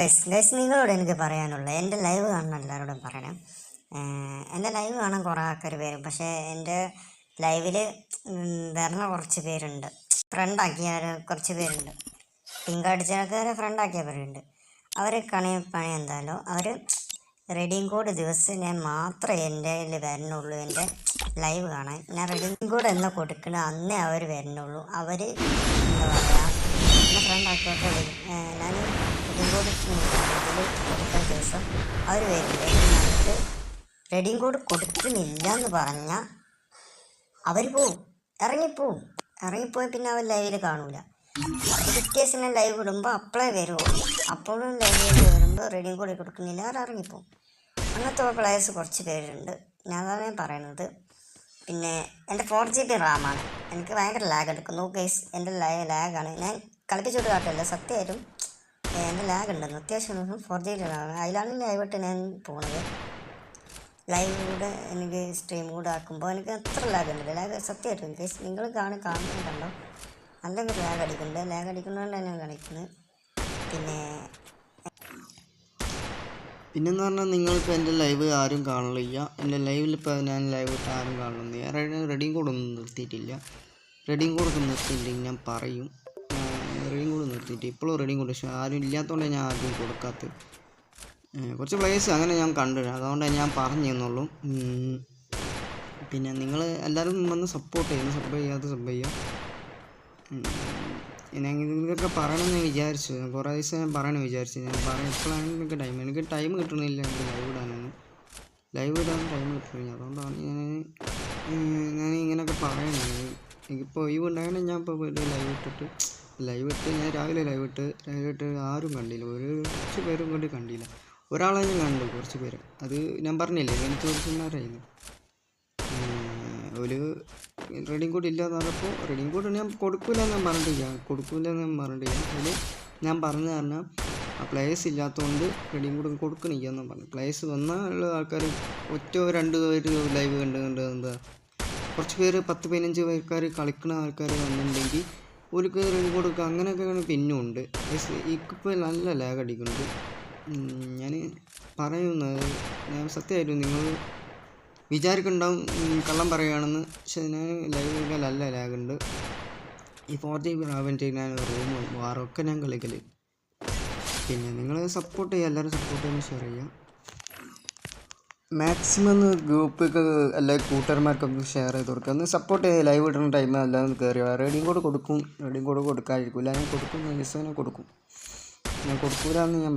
Guys നിങ്ങളോട് എനിക്ക് പറയാനുള്ളത്, എൻ്റെ ലൈവ് കാണുന്ന എല്ലാവരോടും പറയണം. എൻ്റെ ലൈവ് കാണാൻ കുറേ ആൾക്കാർ വരും, പക്ഷേ എൻ്റെ ലൈവിൽ വരുന്ന കുറച്ച് പേരുണ്ട്, ഫ്രണ്ടാക്കിയ കുറച്ച് പേരുണ്ട്, പിങ്ക് അടിച്ച ആൾക്കാരെ ഫ്രണ്ടാക്കിയവരുണ്ട്. അവർ പണി എന്തായാലും അവർ റെഡിയും കോഡ് ദിവസം ഞാൻ മാത്രമേ എൻ്റെ കയ്യിൽ വരുന്നുള്ളൂ. എൻ്റെ ലൈവ് കാണാൻ ഞാൻ റെഡിയും കോഡ് എന്ന് കൊടുക്കണ അന്നേ അവർ വരുന്നുള്ളൂ. അവർ എന്താ പറയുക, എന്നെ ഫ്രണ്ടാക്കിയൊക്കെ ഞാൻ റെഡിയും കോഡ് കൊടുക്കുന്ന ദിവസം അവർ വരില്ല. നമുക്ക് റെഡിയും കോഡ് കൊടുക്കുന്നില്ല എന്ന് പറഞ്ഞാൽ അവർ പോവും, ഇറങ്ങിപ്പോയി പിന്നെ അവർ ലൈവിൽ കാണൂല. പിറ്റേഴ്സിനെ ലൈവ് ഇടുമ്പോൾ അപ്പോഴേ വരുമോ, അപ്പോഴും ലൈവിൽ വരുമ്പോൾ റെഡിയും കോഡ് കൊടുക്കുന്നില്ല, അവർ ഇറങ്ങിപ്പോവും. അങ്ങനത്തെ പ്ലേയേഴ്സ് കുറച്ച് പേരുണ്ട്, ഞാൻ അതാണ് പറയുന്നത്. പിന്നെ എൻ്റെ 4GB റാമാണ്, എനിക്ക് ഭയങ്കര ലാഗ് എടുക്കുന്നു ഗൈസ്. എൻ്റെ ലാഗാണ്, ഞാൻ കളിപ്പിച്ചോട്ട് കാട്ടില്ല, സത്യമായിട്ടും എൻ്റെ ലാഗ് ഉണ്ടെന്ന് അത്യാവശ്യം 4GB റാമാണ്. അതിലാണ് ലൈവിട്ട് ഞാൻ പോകുന്നത്. ലൈവിലൂടെ എനിക്ക് സ്ട്രീം കൂടെ ആക്കുമ്പോൾ എനിക്ക് അത്ര ലാഗ് ഉണ്ട്. ലാഗ് സത്യമായിട്ടും ഗൈസ് നിങ്ങൾ കാണുന്നുണ്ടോ, നല്ലൊരു ലാഗ് അടിക്കുന്നുണ്ട് ഞാൻ കളിക്കുന്നത്. പിന്നെന്ന് പറഞ്ഞാൽ നിങ്ങളിപ്പോൾ എൻ്റെ ലൈവ് ആരും കാണില്ല. എൻ്റെ ലൈവിലിപ്പോൾ ഞാൻ ലൈവ് ഇട്ട് ആരും കാണുന്നില്ല. റെഡിയും കൂടെ ഒന്നും നിർത്തിയിട്ടില്ല. റെഡിയും കൂടെ നിർത്തിയില്ലെങ്കിൽ ഞാൻ പറയും. റെഡിയും കൂടെ നിർത്തിയിട്ട് ഇപ്പോഴും റെഡിയും കൂടെ, പക്ഷേ ആരും ഇല്ലാത്തതുകൊണ്ട് ഞാൻ ആരും കൊടുക്കാത്തത്. കുറച്ച് പ്ലേയേഴ്സ് അങ്ങനെ ഞാൻ കണ്ടിരുന്നു, അതുകൊണ്ട് ഞാൻ പറഞ്ഞു തന്നുള്ളൂ. പിന്നെ നിങ്ങൾ എല്ലാവരും വന്ന് സപ്പോർട്ട് ചെയ്യുന്നു, സബ് ചെയ്യുക. നിങ്ങൾക്കൊക്കെ പറയണമെന്ന് വിചാരിച്ചു, കുറേ ദിവസം ഞാൻ പറയണമെന്ന് വിചാരിച്ചു. ഞാൻ ഇപ്പോഴാണ് എനിക്ക് ടൈം കിട്ടണില്ല. എനിക്ക് ലൈവ് ഇടാൻ ടൈം കിട്ടുന്നില്ല. അതുകൊണ്ടാണ് ഞാൻ ഇങ്ങനെയൊക്കെ പറയുന്നത്. എനിക്കിപ്പോൾ ഒഴിവ് ഉണ്ടാകണം. ഞാൻ ഇപ്പോൾ ലൈവ് ഇട്ട് ഞാൻ രാവിലെ ലൈവ് ഇട്ട് ആരും കണ്ടില്ല, കുറച്ച് പേരും കൊണ്ട് കണ്ടില്ല. ഒരാളെ ഞാൻ കണ്ടു, കുറച്ച് പേര്. അത് ഞാൻ പറഞ്ഞില്ലേ, എനിക്ക് കുറച്ചുമാരായിരുന്നു. ഒരു റെഡിയും കോഡ് ഇല്ലയെന്ന് പറഞ്ഞപ്പോൾ റെഡിയും കോഡ് ഞാൻ കൊടുക്കില്ല എന്ന് പറഞ്ഞിട്ടില്ല. അതിൽ ഞാൻ പറഞ്ഞു പറഞ്ഞാൽ ആ പ്ലേയേഴ്സ് ഇല്ലാത്തതുകൊണ്ട് റെഡിയും കോഡ് കൊടുക്കണില്ല എന്ന് പറഞ്ഞു. പ്ലേയേഴ്സ് വന്നാൽ ഉള്ള ആൾക്കാർ രണ്ട് പേര് ലൈവ് കണ്ട് എന്താ കുറച്ച് പേര് 10-15 പേർക്കാർ കളിക്കുന്ന ആൾക്കാർ വന്നിട്ടുണ്ടെങ്കിൽ ഒരു റെഡിയും കോഡ് കൊടുക്കുക. അങ്ങനെയൊക്കെയാണ് പിന്നും ഉണ്ട്. ഇപ്പോൾ നല്ല ലാഗ് അടിക്കുന്നുണ്ട്. ഞാൻ പറയുന്നത്, ഞാൻ സത്യമായിട്ടും നിങ്ങൾ വിചാരിക്കുന്നുണ്ടാവും കള്ളം പറയുകയാണെന്ന്, പക്ഷെ ഞാൻ ലൈവ് നല്ല ലാഗുണ്ട്. ഈ 4GB റാവിൻ്റെ ഞാൻ റൂമും വാറൊക്കെ ഞാൻ കളിക്കൽ. പിന്നെ നിങ്ങൾ സപ്പോർട്ട് ചെയ്യുക, എല്ലാവരും സപ്പോർട്ട് ചെയ്യുന്ന ഷെയർ ചെയ്യുക. മാക്സിമം ഗ്രൂപ്പൊക്കെ എല്ലാ കൂട്ടുകാരന്മാർക്കൊക്കെ ഷെയർ ചെയ്ത് കൊടുക്കുക. ഒന്ന് സപ്പോർട്ട് ചെയ്യുക. ലൈവ് ഇടുന്ന ടൈം എല്ലാം കയറിയ റെഡിയും കോഡ് കൊടുക്കാതിരിക്കില്ല. ഞാൻ കൊടുക്കും, ദിവസം കൊടുക്കൂല എന്ന് ഞാൻ